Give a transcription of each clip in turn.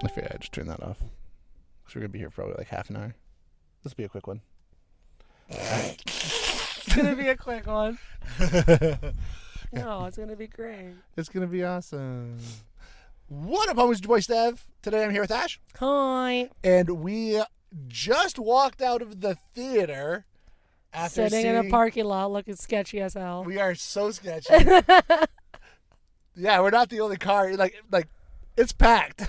I figured I'd just turn that off. So we're going to be here for probably like half an hour. This will be a quick one. It's going to be a quick one. No, it's going to be great. It's going to be awesome. What up, homies? It's your boy Stev. Today I'm here with Ash. Hi. And we just walked out of the theater after Sitting in a parking lot looking sketchy as hell. We are so sketchy. Yeah, we're not the only car. Like it's packed.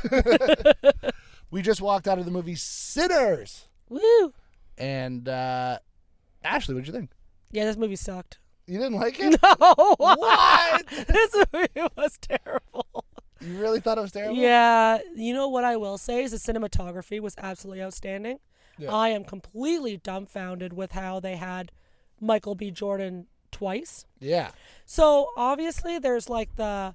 We just walked out of the movie Sinners. Woo. And Ashley, what'd you think? Yeah, this movie sucked. You didn't like it? No. What? This movie was terrible. You really thought it was terrible? Yeah. You know what I will say is the cinematography was absolutely outstanding. Yeah. I am completely dumbfounded with how they had Michael B. Jordan twice. Yeah. So obviously there's like the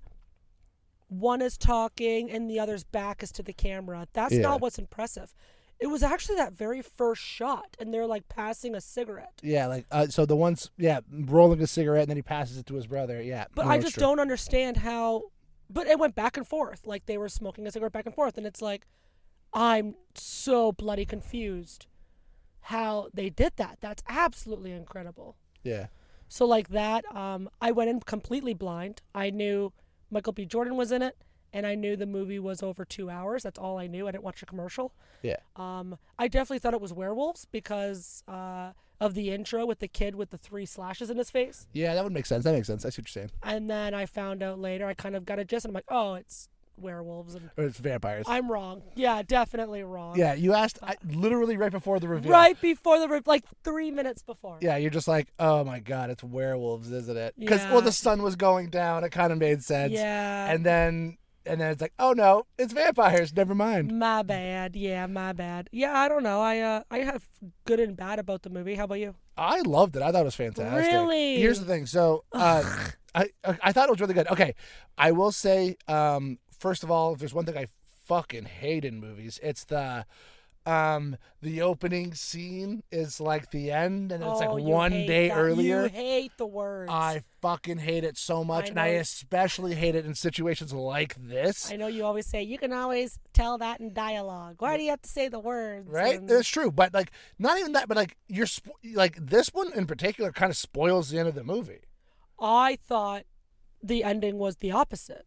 one is talking and the other's back is to the camera. That's not what's impressive. It was actually that very first shot, and they're like passing a cigarette. Yeah, like so the one's rolling a cigarette and then he passes it to his brother. Yeah. But no, I just don't understand how. But it went back and forth, like they were smoking a cigarette back and forth, and it's like I'm so bloody confused how they did that. That's absolutely incredible. Yeah. So like that, I went in completely blind. I knew Michael B. Jordan was in it, and I knew the movie was over 2 hours. That's all I knew. I didn't watch a commercial. Yeah. I definitely thought it was werewolves because of the intro with the kid with the 3 slashes in his face. Yeah, that would make sense. That makes sense. I see what you're saying. And then I found out later, I kind of got a gist, and I'm like, oh, it's werewolves. And Or it's vampires. I'm wrong. Yeah, definitely wrong. Yeah, you asked literally right before the reveal. Right before like 3 minutes before. Yeah, you're just like, oh my god, it's werewolves, isn't it? Because Yeah. the sun was going down. It kind of made sense. Yeah. And then it's like, oh no, it's vampires. Never mind. My bad. Yeah, my bad. Yeah, I don't know. I have good and bad about the movie. How about you? I loved it. I thought it was fantastic. Really? Here's the thing. So I thought it was really good. Okay, I will say, first of all, if there's one thing I fucking hate in movies, it's the opening scene is like the end, and it's like one day earlier. You hate the words. I fucking hate it so much, and I especially hate it in situations like this. I know you always say you can always tell that in dialogue. Why do you have to say the words? Right, that's true. But like, not even that. But like, like this one in particular kind of spoils the end of the movie. I thought the ending was the opposite.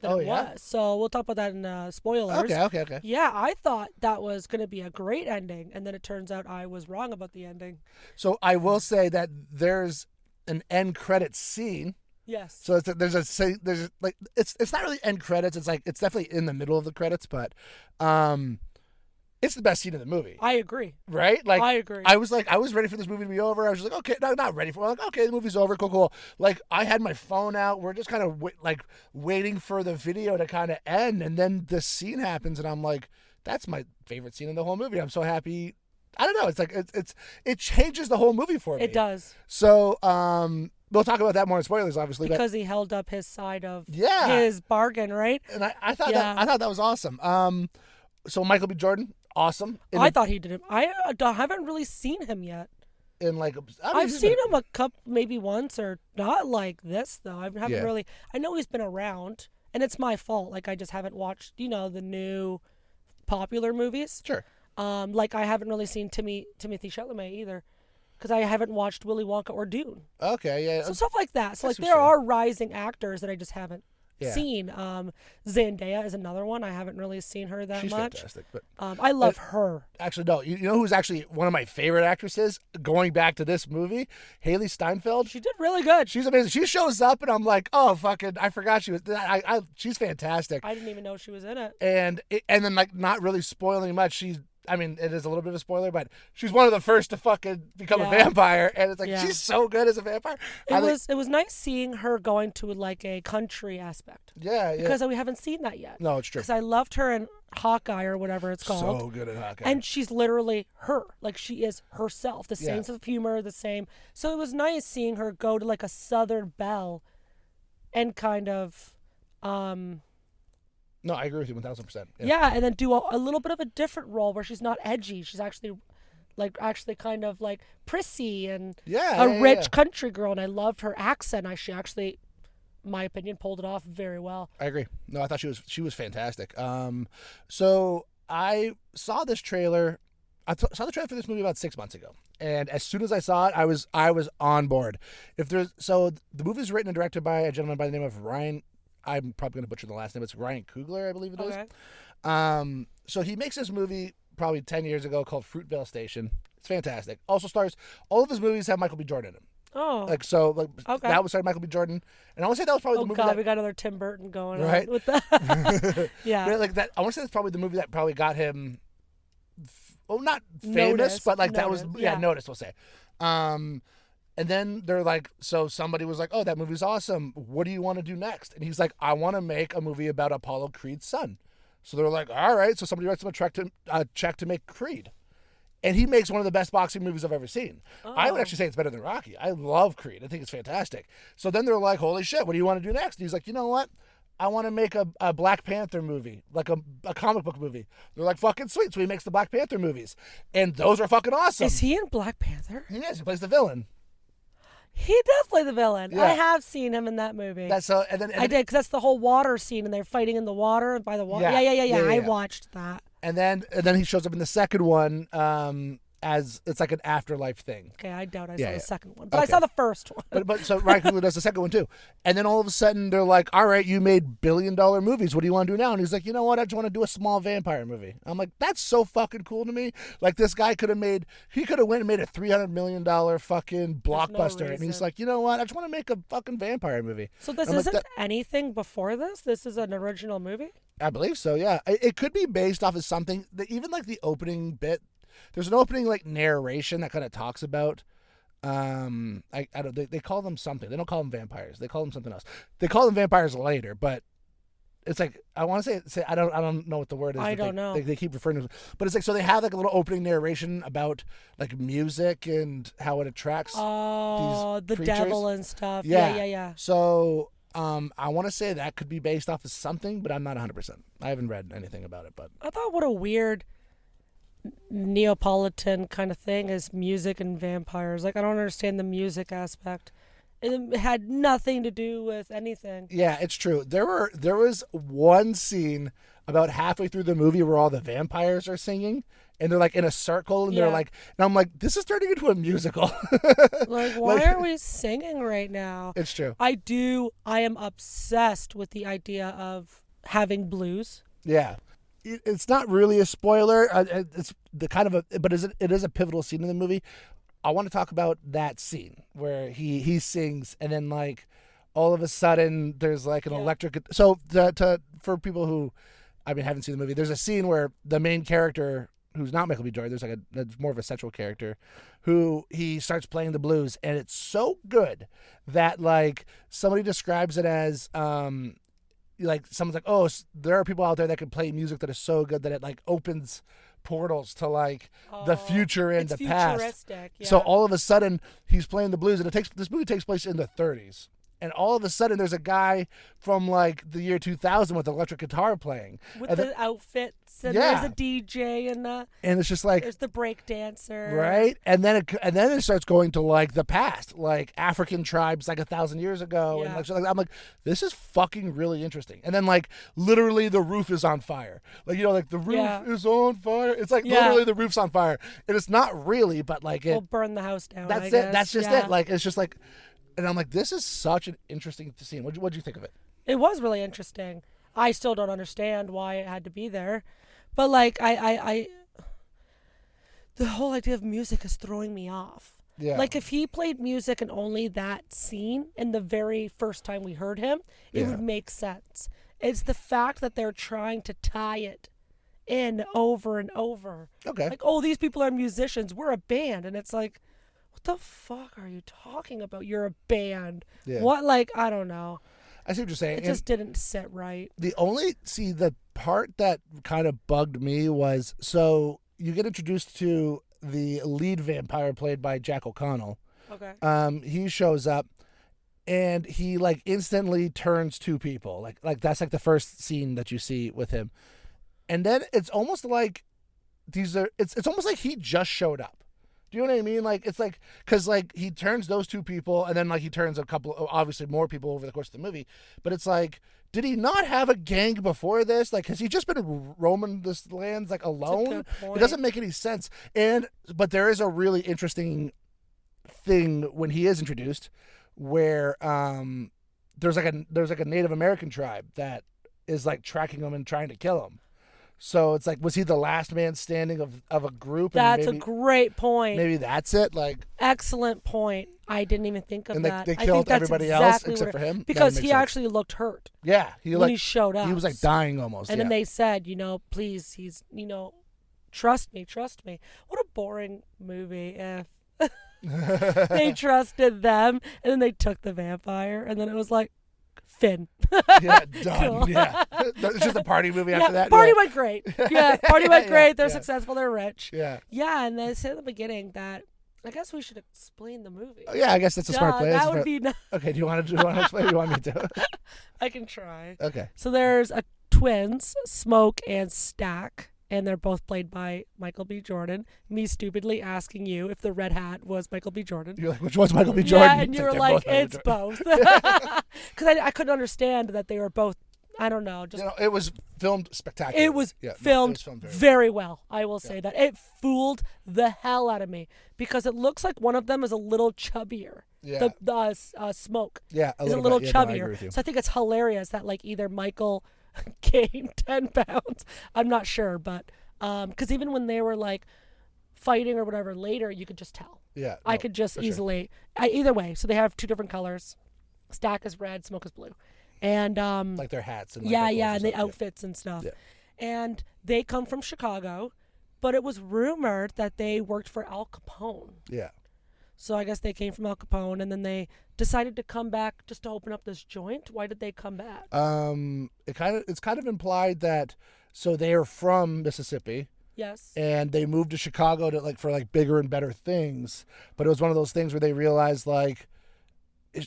Was. So we'll talk about that in spoilers. Okay. Yeah, I thought that was going to be a great ending, and then it turns out I was wrong about the ending. So I will say that there's an end credit scene. Yes. So there's like it's not really end credits. It's like it's definitely in the middle of the credits, but it's the best scene in the movie. I agree. Right? Like I agree. I was ready for this movie to be over. I was just like, okay, no, not ready for it. Like, okay, the movie's over. Cool. Like I had my phone out. We're just kind of waiting for the video to kind of end, and then the scene happens, and I'm like, that's my favorite scene in the whole movie. I'm so happy. I don't know. It's like it changes the whole movie for me. It does. So we'll talk about that more in spoilers, obviously. Because he held up his side of Yeah. his bargain, right? And I thought that was awesome. So Michael B. Jordan, awesome. I thought he did it. I haven't really seen him yet. I've seen him a couple, maybe once, or not like this though. I haven't really. I know he's been around, and it's my fault. Like I just haven't watched, the new popular movies. Sure. Like I haven't really seen Timothy Chalamet either, because I haven't watched Willy Wonka or Dune. Okay, yeah. So stuff like that. So like That's there are rising actors that I just haven't Yeah. seen. Zendaya is another one. I haven't really seen her that She's much. fantastic, but I love her. actually, no. You know who's actually one of my favorite actresses? Going back to this movie, Haley Steinfeld. She did really good. She's amazing. She shows up, and I'm like, oh fucking, I forgot she was. She's fantastic. I didn't even know she was in it. And then like not really spoiling much. I mean, it is a little bit of a spoiler, but she's one of the first to fucking become a vampire, and it's like she's so good as a vampire. It was nice seeing her going to like a country aspect. Yeah, because we haven't seen that yet. No, it's true. Because I loved her in Hawkeye or whatever it's called. So good at Hawkeye. And she's literally her. Like she is herself. The same sense of humor, the same. So it was nice seeing her go to like a Southern belle, and kind of. No, I agree with you 1,000%. Yeah, and then do a little bit of a different role where she's not edgy. She's actually kind of like prissy and a rich country girl. And I loved her accent. She actually my opinion, pulled it off very well. I agree. No, I thought she was fantastic. So I saw this trailer. Saw the trailer for this movie about 6 months ago, and as soon as I saw it, I was on board. The movie's written and directed by a gentleman by the name of Ryan. I'm probably going to butcher the last name. It's Ryan Coogler, I believe it is. Okay. So he makes this movie probably 10 years ago called Fruitvale Station. It's fantastic. Also stars, all of his movies have Michael B. Jordan in them. Oh. Okay. That was started Michael B. Jordan. And I want to say that was probably the movie God, we got another Tim Burton going right? on with that. Yeah. But like that, I want to say that's probably the movie that probably got him, not famous, but like that was, noticed, we'll say. And then they're like, so somebody was like, oh, that movie's awesome. What do you want to do next? And he's like, I want to make a movie about Apollo Creed's son. So they're like, all right. So somebody writes him a check to make Creed. And he makes one of the best boxing movies I've ever seen. Oh. I would actually say it's better than Rocky. I love Creed. I think it's fantastic. So then they're like, holy shit, what do you want to do next? And he's like, you know what? I want to make a Black Panther movie, like a comic book movie. They're like, fucking sweet. So he makes the Black Panther movies. And those are fucking awesome. Is he in Black Panther? He is. He plays the villain. He does play the villain. Yeah. I have seen him in that movie. That's so. And then I did, because that's the whole water scene, and they're fighting in the water and by the water. Yeah. I watched that. And then he shows up in the second one as it's like an afterlife thing. Okay, I doubt I saw the second one, but Okay. I saw the first one. But so Ryan Coogler does the second one too. And then all of a sudden they're like, all right, you made billion-dollar movies. What do you want to do now? And he's like, you know what? I just want to do a small vampire movie. I'm like, that's so fucking cool to me. Like this guy could have went and made a $300 million fucking blockbuster. And he's like, you know what? I just want to make a fucking vampire movie. So this isn't anything before this? This is an original movie? I believe so, yeah. It could be based off of something that even like the opening bit. There's an opening like narration that kind of talks about I don't they call them something. They don't call them vampires. They call them something else. They call them vampires later, but it's like I want to say I don't know what the word is. I don't know. They keep referring to it. But it's like so they have like a little opening narration about like music and how it attracts the creatures. devil and stuff. Yeah. Yeah. So I want to say that could be based off of something, but I'm not 100%. I haven't read anything about it, but I thought what a weird Neapolitan kind of thing is music and vampires. Like I don't understand the music aspect. It had nothing to do with anything. Yeah, it's true. There was one scene about halfway through the movie where all the vampires are singing and they're like in a circle and they're like, and I'm like, this is turning into a musical. Like, why are we singing right now? It's true. I am obsessed with the idea of having blues. Yeah. It's not really a spoiler. It's the kind of but it is a pivotal scene in the movie. I want to talk about that scene where he sings and then like all of a sudden there's like an electric. So for people who haven't seen the movie, there's a scene where the main character who's not Michael B. Jordan, there's more of a central character who he starts playing the blues and it's so good that like somebody describes it as like someone's like, oh, there are people out there that can play music that is so good that it like opens portals to like the future and the past. Yeah. So all of a sudden he's playing the blues and this movie takes place in the 30s. And all of a sudden there's a guy from like the year 2000 with electric guitar playing. With the outfits and there's a DJ and it's just like there's the break dancer. Right? And then it starts going to like the past, like African tribes like 1,000 years ago. Yeah. And like I'm like, this is fucking really interesting. And then like literally the roof is on fire. Like, you know, like the roof is on fire. It's like literally the roof's on fire. And it's not really, but like we'll burn the house down. That's it. That's just it. Like it's just like. And I'm like, this is such an interesting scene. What'd you think of it? It was really interesting. I still don't understand why it had to be there. But like I the whole idea of music is throwing me off. Yeah. Like if he played music and only that scene in the very first time we heard him, it would make sense. It's the fact that they're trying to tie it in over and over. Okay. Like, oh, these people are musicians. We're a band. And it's like, what the fuck are you talking about? You're a band. Yeah. What, like, I don't know. I see what you're saying. It just didn't sit right. The part that kind of bugged me was, so you get introduced to the lead vampire played by Jack O'Connell. Okay. He shows up and he like instantly turns two people. Like that's like the first scene that you see with him. And then it's almost like it's almost like he just showed up. Do you know what I mean? Like, it's like, because, like, he turns those two people, and then, like, he turns a couple, obviously more people over the course of the movie. But it's like, did he not have a gang before this? Like, has he just been roaming this lands, like, alone? It doesn't make any sense. But there is a really interesting thing when he is introduced where there's like a Native American tribe that is, like, tracking him and trying to kill him. So it's like, was he the last man standing of a group? That's a great point. Maybe that's it. Like, excellent point. I didn't even think of that. They I killed think that's everybody exactly else except for him because he actually looked hurt. Yeah, when he showed up, he was like dying almost. And then they said, please, he's, trust me. What a boring movie if they trusted them and then they took the vampire and then it was like, Finn. Yeah, done. Cool. Yeah. It's just a party movie after that. Party went great. Yeah, party went great. They're successful. They're rich. Yeah. Yeah, and they said at the beginning that I guess we should explain the movie. Oh, yeah, I guess that's a smart play. That would be Okay, do you want to explain or do you want me to? I can try. Okay. So there's twins, Smoke and Stack. And they're both played by Michael B. Jordan. Me stupidly asking you if the red hat was Michael B. Jordan. You're like, which one's Michael B. Jordan? Yeah, and you were like, it's both. Because I couldn't understand that they were both, I don't know. Just it was filmed spectacularly. It was filmed very well. I will say that. It fooled the hell out of me because it looks like one of them is a little chubbier. Yeah. The Smoke is a little chubbier. No, so I think it's hilarious that like either Michael gained 10 pounds. I'm not sure, but because even when they were like fighting or whatever later, you could just tell. Yeah, I could just easily. Either way, so they have two different colors. Stack is red, Smoke is blue, and like their hats and and the outfits and stuff. Yeah. And they come from Chicago, but it was rumored that they worked for Al Capone. Yeah. So I guess they came from Al Capone, and then they decided to come back just to open up this joint. Why did they come back? It's kind of implied that so they are from Mississippi. Yes. And they moved to Chicago for bigger and better things, but it was one of those things where they realized like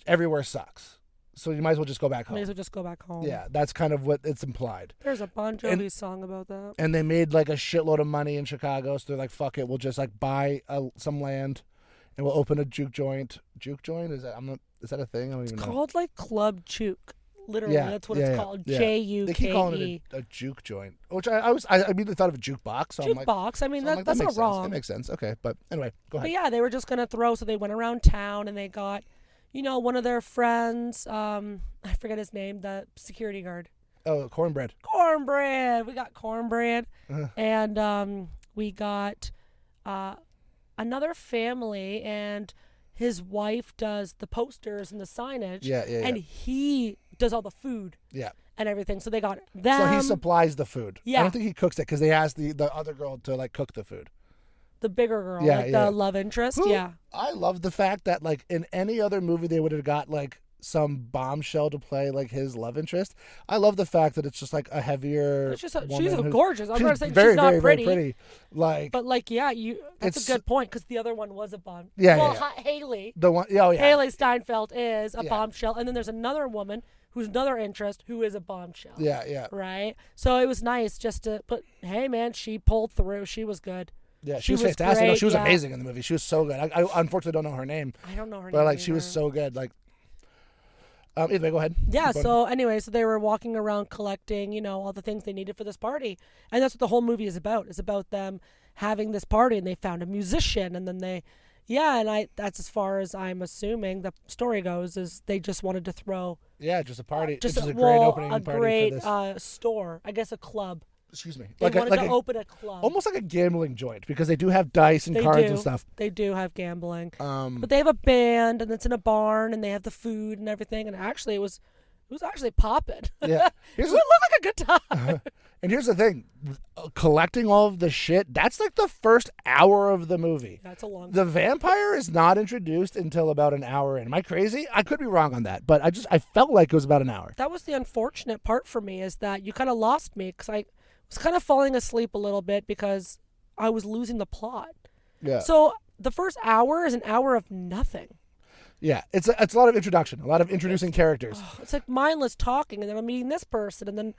everywhere sucks. So you might as well just go back home. May as well just go back home. Yeah, that's kind of what it's implied. There's a Bon Jovi song about that. And they made like a shitload of money in Chicago, so they're like, fuck it, we'll just like buy some land. And we'll open a juke joint. Juke joint? Is that a thing? I don't even know. It's called like Club Juke. Literally, that's what it's called. Juke. They keep calling it a juke joint, which I immediately thought of a jukebox. So jukebox. I mean, that's not wrong. That makes sense. Okay, but anyway, go ahead. But yeah, they were just gonna throw. So they went around town and they got, one of their friends. I forget his name. The security guard. Oh, Cornbread. Cornbread. We got Cornbread, and we got another family, and his wife does the posters and the signage. Yeah. And he does all the food. Yeah. And everything. So they got them. So he supplies the food. Yeah. I don't think he cooks it because they asked the other girl to like cook the food. The bigger girl, the love interest. Yeah. I love the fact that like in any other movie they would have got like some bombshell to play like his love interest. I love the fact that it's just like a heavier. She's gorgeous. I'm not saying very, she's not very, pretty. Very pretty. Like, but like, that's a good point because the other one was a bomb. Yeah. Well, Haley. The one. Oh yeah. Haley Steinfeld is a bombshell, and then there's another woman who's another interest who is a bombshell. Yeah. Right. So it was nice just to. But hey, man, she pulled through. She was good. Yeah, she was fantastic. No, she was amazing in the movie. She was so good. I unfortunately don't know her name. I don't know her name. But like, either. she was so good. Like. Either way, go ahead. Yeah, so anyway, so they were walking around collecting, all the things they needed for this party. And that's what the whole movie is about. It's about them having this party, and they found a musician, and then that's as far as I'm assuming the story goes, is they just wanted to throw... Yeah, just a party. Just a great opening party for this. A great store, I guess a club. Excuse me. They wanted to open a club. Almost like a gambling joint, because they do have dice and cards and stuff. They do have gambling. But they have a band, and it's in a barn, and they have the food and everything. And actually, it was actually popping. Yeah. It looked like a good time. And here's the thing. Collecting all of the shit, that's like the first hour of the movie. That's a long time. The vampire is not introduced until about an hour in. Am I crazy? I could be wrong on that, but I felt like it was about an hour. That was the unfortunate part for me, is that you kind of lost me, because I was kind of falling asleep a little bit because I was losing the plot. Yeah. So the first hour is an hour of nothing. Yeah, it's a lot of introduction, a lot of introducing characters. It's like mindless talking, and then I'm meeting this person, and then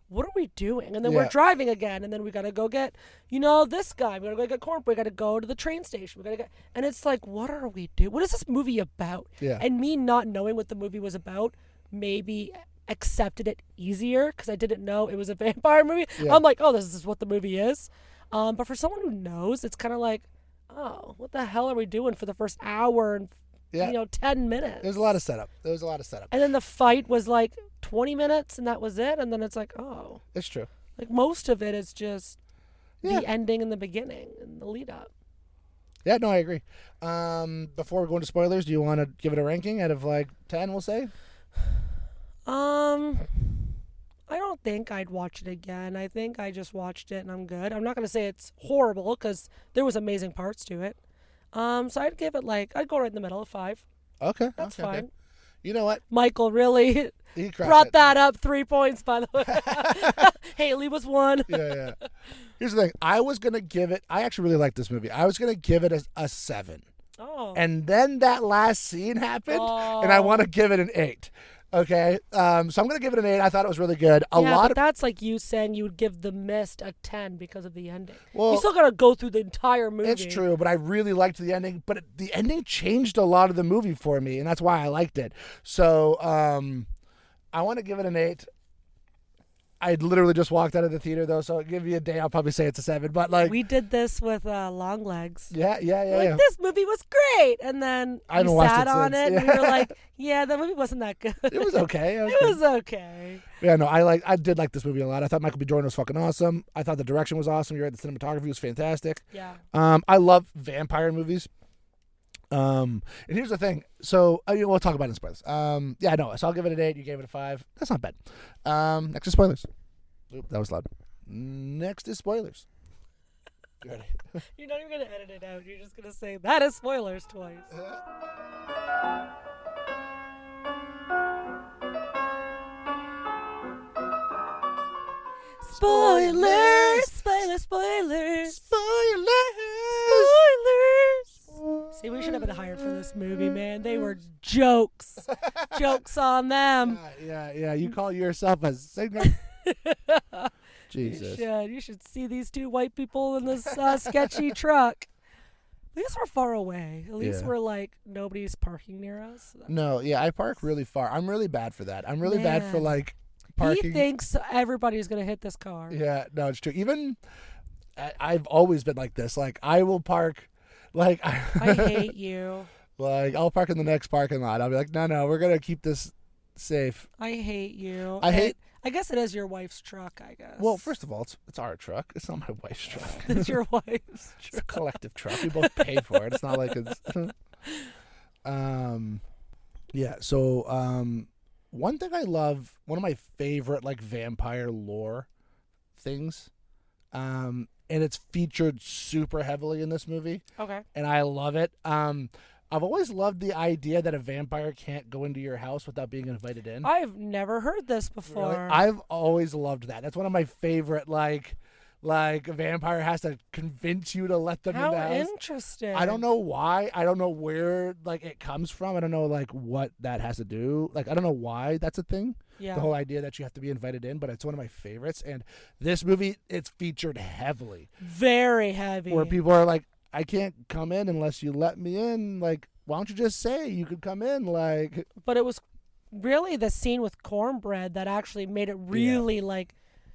what are we doing? And then Yeah. we're driving again, and then we gotta go get, this guy. We gotta go get corn. We gotta go to the train station. We gotta get, and it's like, what are we doing? What is this movie about? Yeah. And me not knowing what the movie was about, maybe accepted it easier because I didn't know it was a vampire movie. Yeah. I'm like, oh, this is what the movie is. But for someone who knows, it's kind of like, oh, what the hell are we doing for the first hour and 10 minutes? There's a lot of setup. And then the fight was like 20 minutes, and that was it. And then it's like, oh, It's true. like most of it is just Yeah. the ending and the beginning and the lead up. Yeah, no, I agree. Before we go into spoilers, do you want to give it a ranking out of like 10, we'll say? I don't think I'd watch it again. I think I just watched it and I'm good. I'm not going to say it's horrible because there was amazing parts to it. So I'd give it I'd go right in the middle of 5. Okay. That's okay, fine. okay. You know what? Michael really He crushed brought it. that up 3 points, by the way. Haley was 1. Yeah. Here's the thing. I actually really like this movie. I was going to give it a 7. Oh. And then that last scene happened, and I want to give it an 8. Okay, so I'm gonna give it an 8. I thought it was really good. But that's like you saying you would give The Mist a 10 because of the ending. Well, you still gotta go through the entire movie. It's true, but I really liked the ending. But the ending changed a lot of the movie for me, and that's why I liked it. So I want to give it an 8. I literally just walked out of the theater though, so give me a day. I'll probably say it's a 7. But we did this with Long Legs. Yeah. This movie was great, and then I haven't we watched sat it on since. it, and we were like, "Yeah, the movie wasn't that good." It was okay. It was okay. Yeah, no, I did like this movie a lot. I thought Michael B. Jordan was fucking awesome. I thought the direction was awesome. You're right, the cinematography was fantastic. Yeah. I love vampire movies. And here's the thing. So we'll talk about it in spoilers. So I'll give it an 8. You gave it a 5. That's not bad. Next is spoilers. Oop, that was loud. Next is spoilers. You ready? You're not even gonna edit it out. You're just gonna say that is spoilers twice. Spoilers! Spoilers! Spoilers! Spoilers! Spoilers! See, we should have been hired for this movie, man. They were jokes. Jokes on them. Yeah. You call yourself a singer? Jesus. You should see these 2 white people in this sketchy truck. At least we're far away. At least we're nobody's parking near us. No, I park really far. I'm really bad for that. I'm really bad for parking. He thinks everybody's going to hit this car. Yeah, no, it's true. Even I've always been like this. I will park I hate you. I'll park in the next parking lot. I'll be like, no, we're going to keep this safe. I hate you. I guess it is your wife's truck, I guess. Well, first of all, it's our truck. It's not my wife's truck. It's your wife's It's a truck. collective truck. We both pay for it. It's not like it's one thing I love, one of my favorite vampire lore things, and it's featured super heavily in this movie. Okay. And I love it. I've always loved the idea that a vampire can't go into your house without being invited in. I've never heard this before. Really? I've always loved that. That's one of my favorite, a vampire has to convince you to let them in the house. How interesting. I don't know why. I don't know where, it comes from. I don't know, what that has to do. I don't know why that's a thing. Yeah. The whole idea that you have to be invited in, but it's one of my favorites. And this movie, it's featured heavily. Very heavy. Where people are like, I can't come in unless you let me in. Why don't you just say you could come in? But it was really the scene with cornbread that actually made it really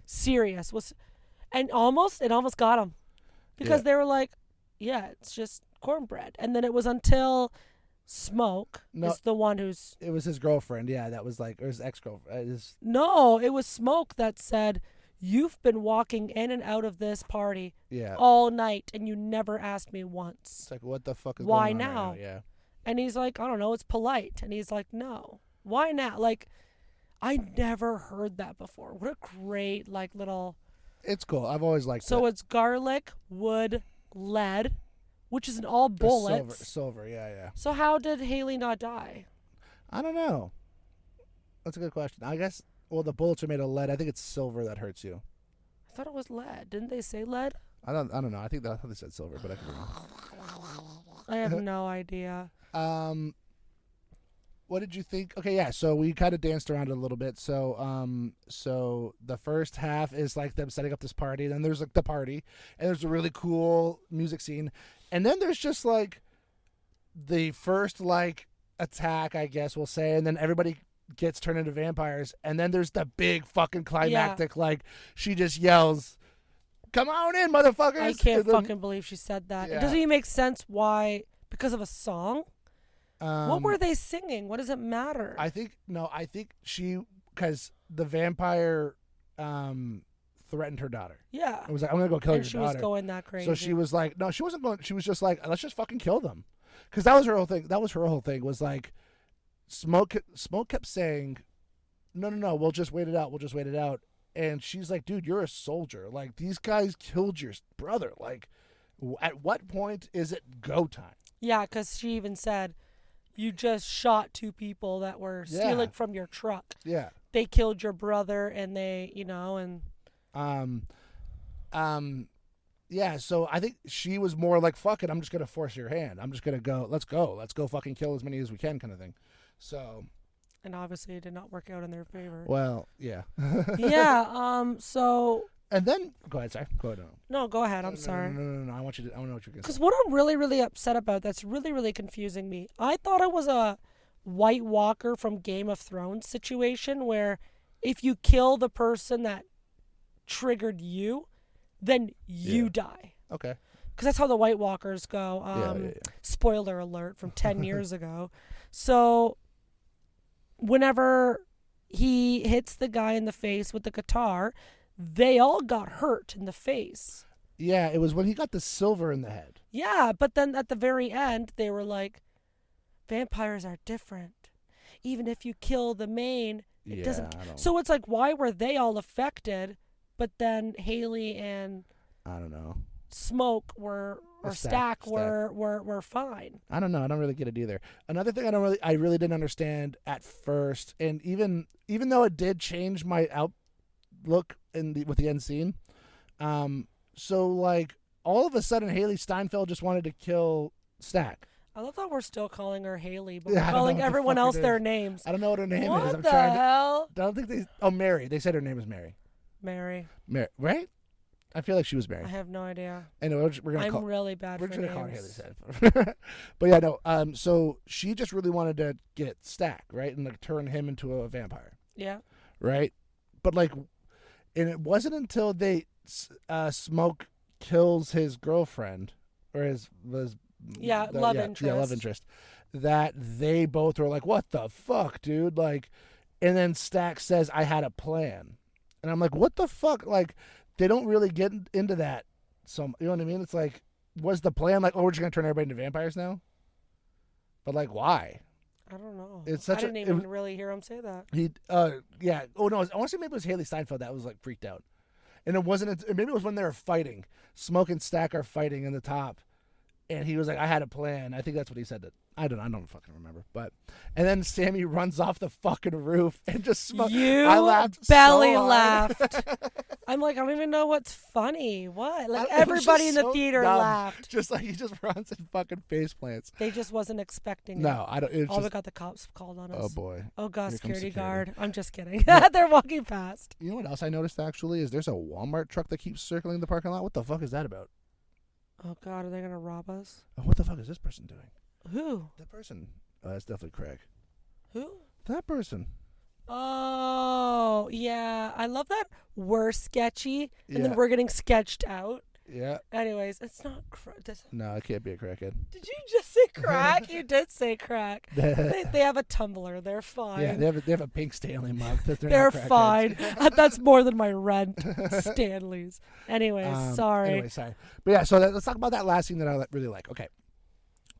serious. It almost got them because they were like, yeah, it's just cornbread. And then it was until Smoke is the one who's. It was his girlfriend. Yeah, that was or his ex-girlfriend. No, it was Smoke that said, you've been walking in and out of this party all night, and you never asked me once. It's what the fuck is why going on now? Right now? Yeah. And he's like, I don't know, it's polite. And he's like, no. Why now? I never heard that before. What a great, little... It's cool. I've always liked So that. it's garlic, wood, lead, which is in all bullets. Silver, yeah. So how did Haley not die? I don't know. That's a good question. I guess, the bullets are made of lead. I think it's silver that hurts you. I thought it was lead. Didn't they say lead? I don't know. I thought they said silver, but I could be wrong. I have no idea. what did you think? Okay, yeah. So we kind of danced around it a little bit. So so the first half is like them setting up this party. Then there's like the party, and there's a really cool music scene, and then there's just like the first like attack, I guess we'll say, and then everybody gets turned into vampires, and then there's the big fucking climactic like she just yells, "Come on in, motherfuckers!" I can't fucking believe she said that. Yeah. It doesn't even make sense why, because of a song? What were they singing? What does it matter? I think she, because the vampire threatened her daughter. Yeah. It was like, I'm gonna go kill your she daughter. was going that crazy. So she was like, no, she wasn't going. She was just like, let's just fucking kill them, because that was her whole thing. That was her whole thing. Was like, Smoke kept saying, no, we'll just wait it out. We'll just wait it out. And she's like, dude, you're a soldier. Like, these guys killed your brother. Like, at what point is it go time? Yeah, because she even said, you just shot 2 people that were stealing from your truck. Yeah. They killed your brother, and they, and... Yeah, so I think she was more like, fuck it, I'm just going to force your hand. I'm just going to go, let's go fucking kill as many as we can kind of thing. So... And obviously it did not work out in their favor. Well, yeah. Yeah, so... And then, go ahead, sorry. Go ahead. No, go ahead, I'm sorry. No, I want to know what you're going to say. Because what I'm really, really upset about, that's really, really confusing me. I thought it was a White Walker from Game of Thrones situation where if you kill the person that triggered you, then you die. Okay. Because that's how the White Walkers go. Spoiler alert from 10 years ago. So whenever he hits the guy in the face with the guitar, they all got hurt in the face. Yeah, it was when he got the silver in the head. Yeah, but then at the very end, they were like, vampires are different. Even if you kill the main, it doesn't. So it's like, why were they all affected, but then Haley and I don't know. Smoke were or Stack were fine. I don't know. I don't really get it either. Another thing I really didn't understand at first, and even though it did change my outlook with the end scene, so like all of a sudden Haley Steinfeld just wanted to kill Stack. I love that we're still calling her Haley, but we're calling everyone else their names. I don't know what her name is. What the hell? I don't think they. Oh, Mary. They said her name is Mary. Mary, right? I feel like she was Mary. I have no idea. Anyway, we're gonna I'm really bad for names. We're gonna call her Haley Steinfeld. But yeah, no. So she just really wanted to get Stack, right, and like turn him into a vampire. Yeah. Right, but like, and it wasn't until Smoke kills his girlfriend or his love interest. Yeah, love interest. That they both were like, "What the fuck, dude?" Like, and then Stack says, "I had a plan," and I'm like, "What the fuck?" Like, they don't really get into that. So you know what I mean? It's like, was the plan like, "Oh, we're just gonna turn everybody into vampires now"? But like, why? I don't know. It's I didn't even really hear him say that. Yeah. Oh no, I want to say maybe it was Haley Steinfeld that was like freaked out, and it wasn't. Maybe it was when they were fighting. Smoke and Stack are fighting in the top. And he was like, I had a plan. I think that's what he said. I don't fucking remember. And then Sammy runs off the fucking roof and just smokes. I laughed belly so hard. laughed. I'm like, I don't even know what's funny. What? Like everybody in the theater laughed. Just like he just runs and fucking face plants. They just wasn't expecting it. No, I don't. We got the cops called on us. Oh boy. Oh god, security guard. I'm just kidding. They're walking past. You know what else I noticed actually is there's a Walmart truck that keeps circling the parking lot. What the fuck is that about? Oh god, are they gonna rob us? Oh, what the fuck is this person doing? Who? That person. Oh, that's definitely Craig. Who? That person. Oh, yeah. I love that we're sketchy and then we're getting sketched out. Yeah. Anyways, it's not No, it can't be a crackhead. Did you just say crack? You did say crack. They have a tumbler. They're fine. Yeah, they have a pink Stanley mug. They're fine. That's more than my rent. Stanley's. Anyways, sorry. But yeah, so let's talk about that last scene that I really like. Okay.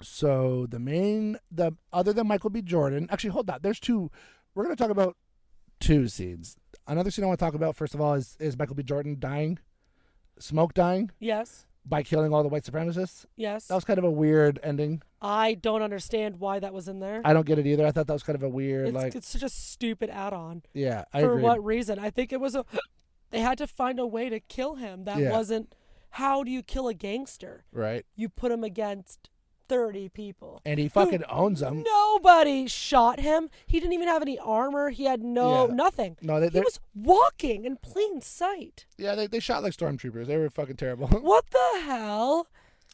So the other than Michael B. Jordan, actually, hold on. There's two. We're going to talk about two scenes. Another scene I want to talk about, first of all, is Michael B. Jordan dying. Smoke dying? Yes. By killing all the white supremacists? Yes. That was kind of a weird ending. I don't understand why that was in there. I don't get it either. I thought that was kind of a weird, it's such a stupid add-on. Yeah, I agree. For what reason? I think it was they had to find a way to kill him. That wasn't, how do you kill a gangster? Right. You put him against 30 people. And he fucking owns them. Nobody shot him. He didn't even have any armor. He had nothing. No, he was walking in plain sight. Yeah, they shot like stormtroopers. They were fucking terrible. What the hell?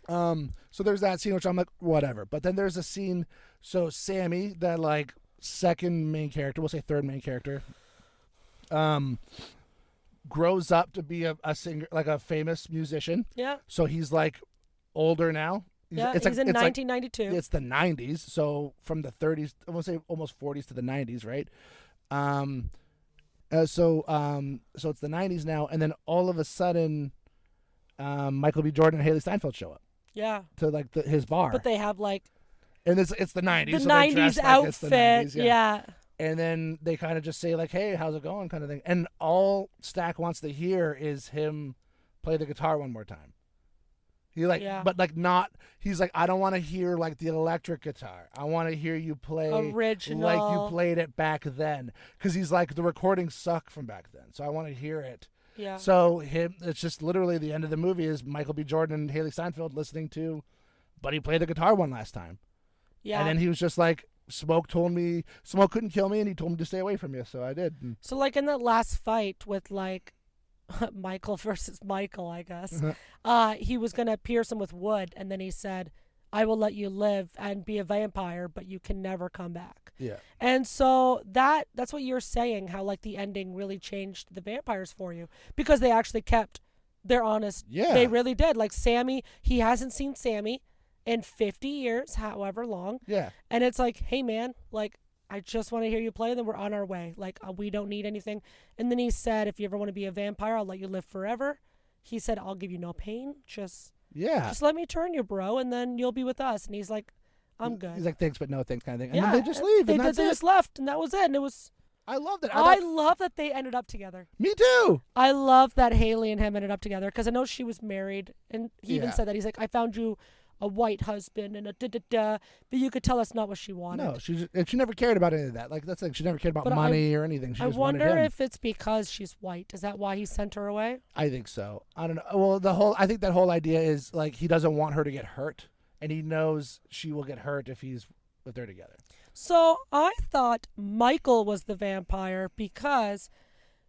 So there's that scene, which I'm like, whatever. But then there's a scene, so Sammy, that like second main character, we'll say third main character, grows up to be a singer, like a famous musician. Yeah. So he's like older now. He's in 1992. It's the 90s, so from the 30s, I want to say almost 40s to the 90s, right? So it's the 90s now, and then all of a sudden, Michael B. Jordan and Haley Steinfeld show up. Yeah. To like his bar. But they have like. And it's the 90s. The so 90s outfit. Like the 90s, yeah. And then they kind of just say like, "Hey, how's it going?" kind of thing. And all Stack wants to hear is him play the guitar one more time. He but like not. He's like, I don't want to hear like the electric guitar. I want to hear you play original, like you played it back then. Because he's like, the recordings suck from back then, so I want to hear it. Yeah. So it's just literally the end of the movie is Michael B. Jordan and Haley Steinfeld listening to, Buddy play the guitar one last time. Yeah. And then he was just like, Smoke couldn't kill me, and he told me to stay away from you, so I did. So like in that last fight with like Michael versus Michael, I guess, he was gonna pierce him with wood, and then he said, I will let you live and be a vampire, but you can never come back. Yeah. And so that's what you're saying, how like the ending really changed the vampires for you, because they actually kept their honest. Yeah. They really did. Like Sammy, he hasn't seen Sammy in 50 years, however long. Yeah. And it's like, hey man, like I just want to hear you play, then we're on our way. Like we don't need anything. And then he said, if you ever want to be a vampire, I'll let you live forever. He said, I'll give you no pain. Just let me turn you, bro, and then you'll be with us. And he's like, I'm good. He's like, thanks, but no thanks kind of thing. And then they just leave, and that's it. They just left, and that was it. And it was. I loved it. I love that they ended up together. Me too. I love that Haley and him ended up together, because I know she was married, and he even said that. He's like, I found you a white husband and a da-da-da, but you could tell that's not what she wanted. No, she never cared about any of that. Like, that's like, she never cared about money or anything. She just wanted him. I wonder if it's because she's white. Is that why he sent her away? I think so. I don't know. Well, I think that whole idea is like, he doesn't want her to get hurt, and he knows she will get hurt if they're together. So I thought Michael was the vampire because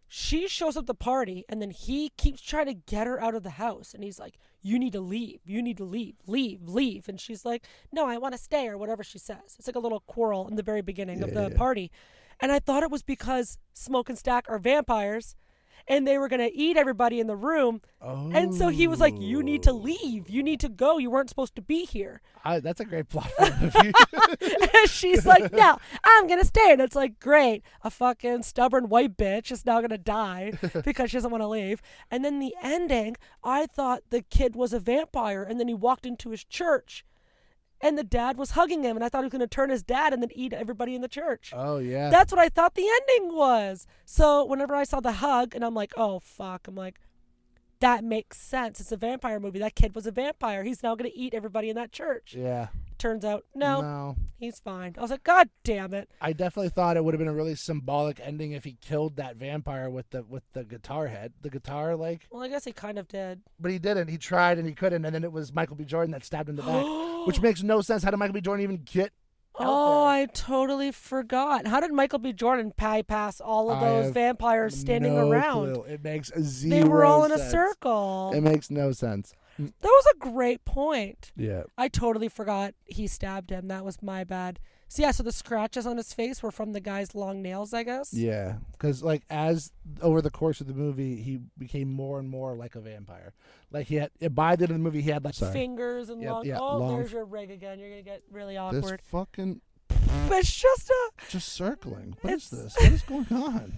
she shows up at the party, and then he keeps trying to get her out of the house, and he's like, you need to leave. You need to leave. Leave. And she's like, no, I want to stay, or whatever she says. It's like a little quarrel in the very beginning of the party. And I thought it was because Smoke and Stack are vampires, and they were going to eat everybody in the room. Oh. And so he was like, you need to leave. You need to go. You weren't supposed to be here. That's a great plot for the movie. And she's like, no, I'm going to stay. And it's like, great. A fucking stubborn white bitch is now going to die because she doesn't want to leave. And then the ending, I thought the kid was a vampire, and then he walked into his church, and the dad was hugging him, and I thought he was going to turn his dad and then eat everybody in the church. Oh, yeah. That's what I thought the ending was. So whenever I saw the hug, and I'm like, oh, fuck. I'm like, that makes sense. It's a vampire movie. That kid was a vampire. He's now going to eat everybody in that church. Yeah. Turns out, no, he's fine. I was like, God damn it. I definitely thought it would have been a really symbolic ending if he killed that vampire with the guitar head. The guitar, like. Well, I guess he kind of did. But he didn't. He tried and he couldn't. And then it was Michael B. Jordan that stabbed him in the back, which makes no sense. How did Michael B. Jordan even get out there? I totally forgot. How did Michael B. Jordan bypass all of those vampires standing around? Clue. It makes zero sense. They were all in a circle. It makes no sense. That was a great point. Yeah. I totally forgot he stabbed him. That was my bad. So the scratches on his face were from the guy's long nails, I guess? Yeah. Because, like, as over the course of the movie, he became more and more like a vampire. Like, by the end of the movie, he had, like, fingers and long. There's your rig again. You're going to get really awkward. This fucking. But it's just circling. What is this? What is going on?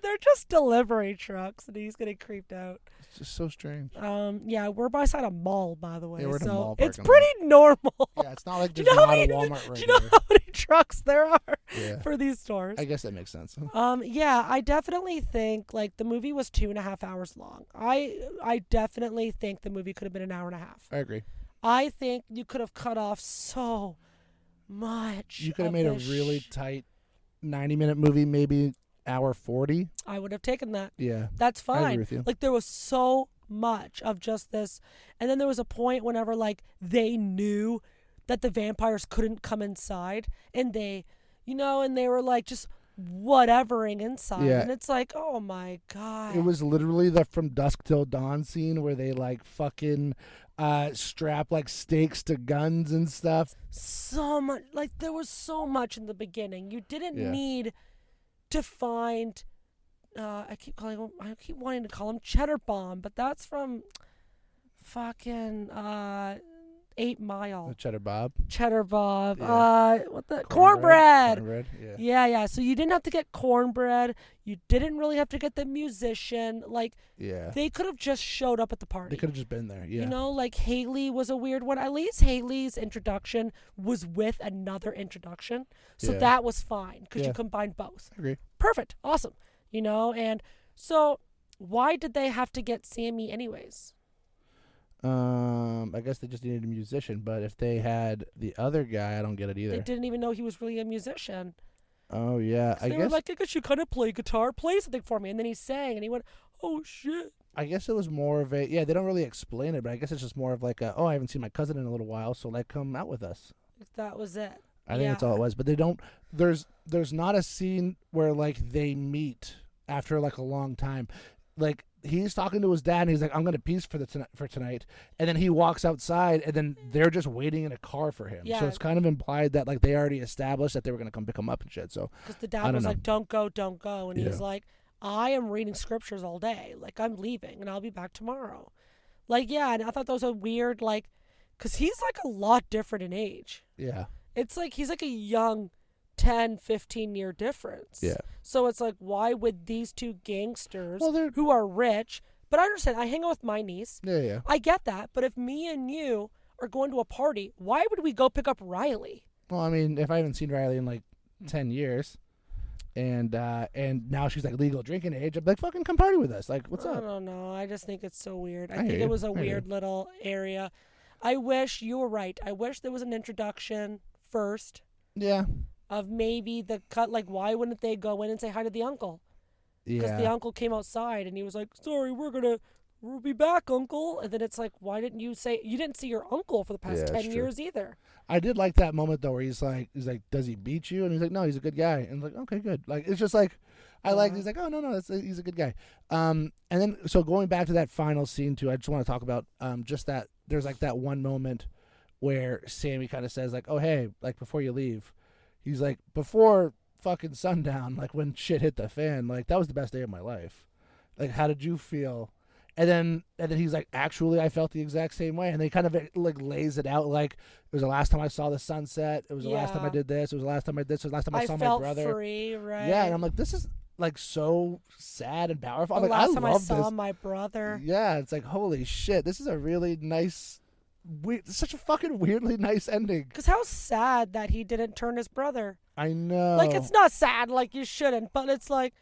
They're just delivery trucks, and he's getting creeped out. It's just so strange. Yeah, we're beside a mall, by the way. Yeah, we're at a mall it's pretty normal. Yeah, it's not like there's not a Walmart right Do you know how many trucks there are for these stores? I guess that makes sense. Yeah, I definitely think like the movie was 2.5 hours long. I definitely think the movie could have been an hour and a half. I agree. I think you could have cut off so much. You could have made a really tight 90-minute movie, maybe hour 40. I would have taken that. Yeah. That's fine. I agree with you. Like there was so much of just this. And then there was a point whenever like they knew that the vampires couldn't come inside, and they, and they were like just whatevering inside. Yeah. And it's like, oh my God. It was literally the From Dusk Till Dawn scene where they like fucking strap like stakes to guns and stuff. So much, like there was so much in the beginning. You didn't Yeah. need to find I keep wanting to call him Cheddar Bomb, but that's from fucking 8 Mile. The Cheddar Bob. Cheddar Bob. Yeah. What the cornbread. Cornbread. Yeah. So you didn't have to get cornbread. You didn't really have to get the musician. Like Yeah. they could have just showed up at the party. They could have just been there. Yeah. Like Haley was a weird one. At least Haley's introduction was with another introduction. So Yeah. that was fine because Yeah. you combined both. I agree. Perfect. Awesome. And so why did they have to get Sammy anyways? I guess they just needed a musician, but if they had the other guy, I don't get it either. They didn't even know he was really a musician. Oh yeah, They were like, I guess you kind of play guitar, play something for me. And then he sang and he went, oh shit. I guess it was more of a they don't really explain it, but I guess it's just more of like I haven't seen my cousin in a little while, so like come out with us. That was it. I think that's all it was. But they don't. There's not a scene where like they meet after like a long time. Like he's talking to his dad and he's like, I'm gonna peace for tonight, and then he walks outside and then they're just waiting in a car for him. Yeah. So it's kind of implied that like they already established that they were gonna come pick him up and shit. So because the dad was like, don't go, and Yeah. he's like, I am reading scriptures all day. Like I'm leaving and I'll be back tomorrow. Like and I thought that was a weird because he's like a lot different in age. yeah. It's like he's like a young 10, 15-year difference. Yeah. So it's like, why would these two gangsters Well, who are rich, but I understand, I hang out with my niece. Yeah. I get that, but if me and you are going to a party, why would we go pick up Riley? Well, I mean, if I haven't seen Riley in like 10 years, and now she's like legal drinking age, I'm like, fucking come party with us. Like, what's up? I don't know. I just think it's so weird. I I think hear it you. was a I hear weird you. little area. I wish you were right. I wish there was an introduction first Yeah. of maybe the cut. Like, why wouldn't they go in and say hi to the uncle? Because Yeah. the uncle came outside and he was like, sorry, we'll be back, uncle. And then it's like, why didn't you say, you didn't see your uncle for the past Yeah, 10 that's true. years either. I did like that moment though, where he's like, does he beat you? And he's like, no, he's a good guy. And like, okay, good. Like, it's just like, he's like, oh no, he's a good guy. And then so going back to that final scene too, I just want to talk about just that there's like that one moment where Sammy kind of says like, oh hey, like before you leave, he's like, before fucking sundown, like when shit hit the fan, like that was the best day of my life. Like, how did you feel? And then he's like, actually, I felt the exact same way. And they kind of like lays it out like, it was the last time I saw the sunset. It was the last time I did this. It was the last time I did this. It was the last time I saw felt my brother. free, right? Yeah, and I'm like, this is like so sad and powerful. I'm The like, last I time I love saw this. my brother. Yeah, it's like, holy shit, this is a really nice, such a fucking weirdly nice ending. Because how sad that he didn't turn his brother. I know. Like, it's not sad, like you shouldn't, but it's like,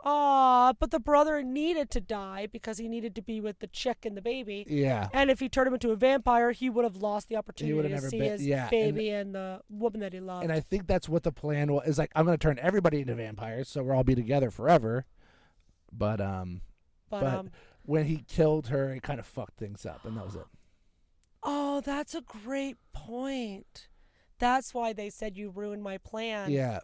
but the brother needed to die because he needed to be with the chick and the baby. Yeah. And if he turned him into a vampire, he would have lost the opportunity would've to never see been- his yeah, baby and the woman that he loved. And I think that's what the plan was. Is like, I'm gonna turn everybody into vampires, so we'll all be together forever. But when he killed her, it kind of fucked things up, and that was it. Oh, that's a great point. That's why they said you ruined my plan. Yeah.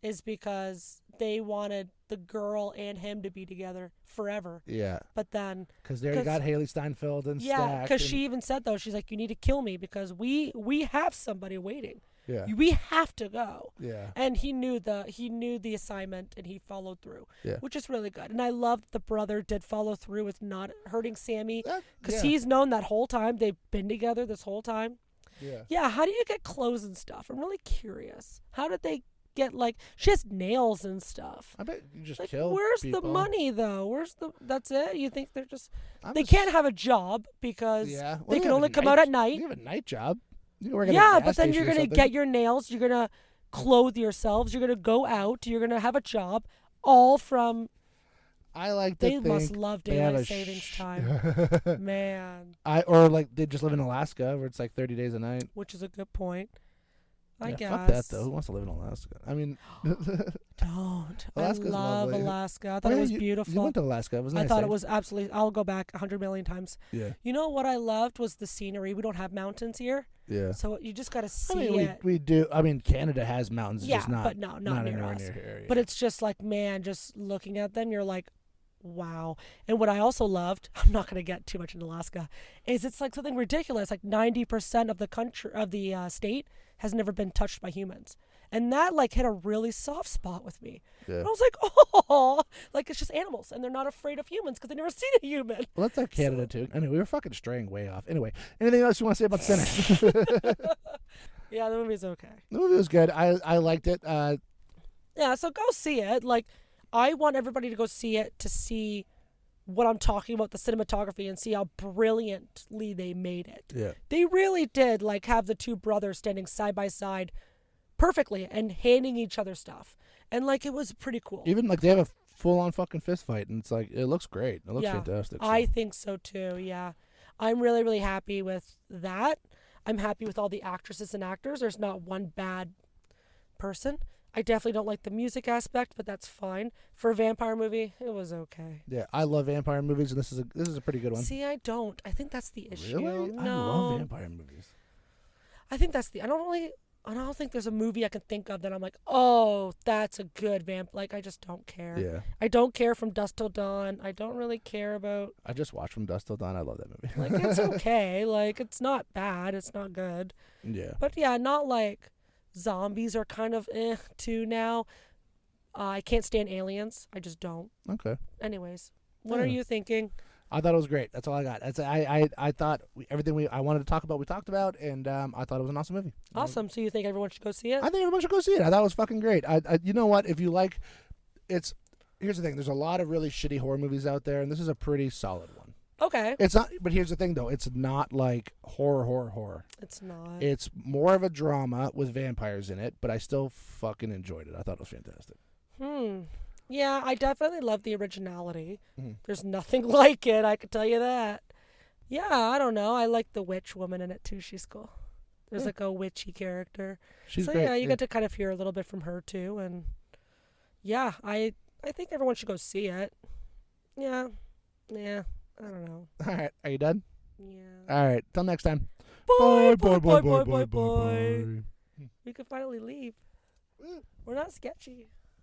Is because they wanted the girl and him to be together forever. Yeah. But then, Because there you got Haley Steinfeld and yeah, Stack. because she even said though, she's like, you need to kill me because we have somebody waiting. Yeah. We have to go. Yeah. And he knew the assignment and he followed through. Yeah. Which is really good. And I love that the brother did follow through with not hurting Sammy because yeah. he's known that whole time. They've been together this whole time. Yeah. Yeah. How do you get clothes and stuff? I'm really curious. How did they get she has nails and stuff? I bet you just Like, kill where's people. the money though? That's it? You think they're just I'm they just- can't have a job because Yeah. Well, they you can have only a come night- out at night. You have a night job. You can work at a Yeah, gas but then station you're or gonna something. get your nails. You're gonna clothe yourselves. You're gonna go out. You're gonna have a job. All from I like to they think must love they have daylight a savings time, man. or like they just live in Alaska where it's like 30 days a night. Which is a good point. I guess. Fuck that though. Who wants to live in Alaska? I mean, don't. Alaska's I love lovely. Alaska. I thought it was beautiful. You went to Alaska. It was nice. I thought it was absolutely. I'll go back 100 million times. Yeah. You know what I loved was the scenery. We don't have mountains here. Yeah. So you just got to see I mean, it. we do. I mean, Canada has mountains. Yeah, just not, but no, not near us. Near here, yeah. But it's just like, man, just looking at them, you're like, wow. And what I also loved, I'm not going to get too much in Alaska, is it's like something ridiculous. Like 90% of the country, of the state has never been touched by humans. And that like hit a really soft spot with me. Yeah. And I was like, oh, like it's just animals and they're not afraid of humans because they've never seen a human. Well, that's like Canada too. Anyway, we were fucking straying way off. Anyway, anything else you want to say about Sinners? Yeah, the movie's okay. The movie was good. I liked it. Yeah, so go see it. Like, I want everybody to go see it to see what I'm talking about, the cinematography, and see how brilliantly they made it. Yeah. They really did, like, have the two brothers standing side by side perfectly and handing each other stuff. And, like, it was pretty cool. Even, like, they have a full-on fucking fist fight, and it's like, it looks great. It looks fantastic. So. I think so, too, yeah. I'm really, really happy with that. I'm happy with all the actresses and actors. There's not one bad person. I definitely don't like the music aspect, but that's fine. For a vampire movie, it was okay. Yeah, I love vampire movies, and this is a pretty good one. See, I don't. I think that's the issue. Really? No. I love vampire movies. I think that's the. I don't think there's a movie I can think of that I'm like, oh, that's a good vamp. Like, I just don't care. Yeah. I don't care From Dusk Till Dawn. I don't really care about. I just watched From Dusk Till Dawn. I love that movie. Like, it's okay. Like, it's not bad. It's not good. Yeah. But yeah, not like zombies are kind of too now. I can't stand aliens. I just don't. Okay. Anyways, what are you thinking? I thought it was great. That's all I got. I thought everything I wanted to talk about, we talked about, and I thought it was an awesome movie. Awesome. So you think everyone should go see it? I think everyone should go see it. I thought it was fucking great. You know what? If you like, here's the thing. There's a lot of really shitty horror movies out there, and this is a pretty solid one. Okay. It's not, but here's the thing though. It's not like horror. It's not. It's more of a drama with vampires in it, but I still fucking enjoyed it. I thought it was fantastic. Yeah, I definitely love the originality. Mm-hmm. There's nothing like it, I could tell you that. Yeah, I don't know. I like the witch woman in it too. She's cool. There's like a witchy character. She's so great. Yeah, you get to kind of hear a little bit from her too, and yeah, I think everyone should go see it. Yeah, I don't know. All right, are you done? Yeah. All right, till next time. Bye. Bye. We can finally leave. We're not sketchy.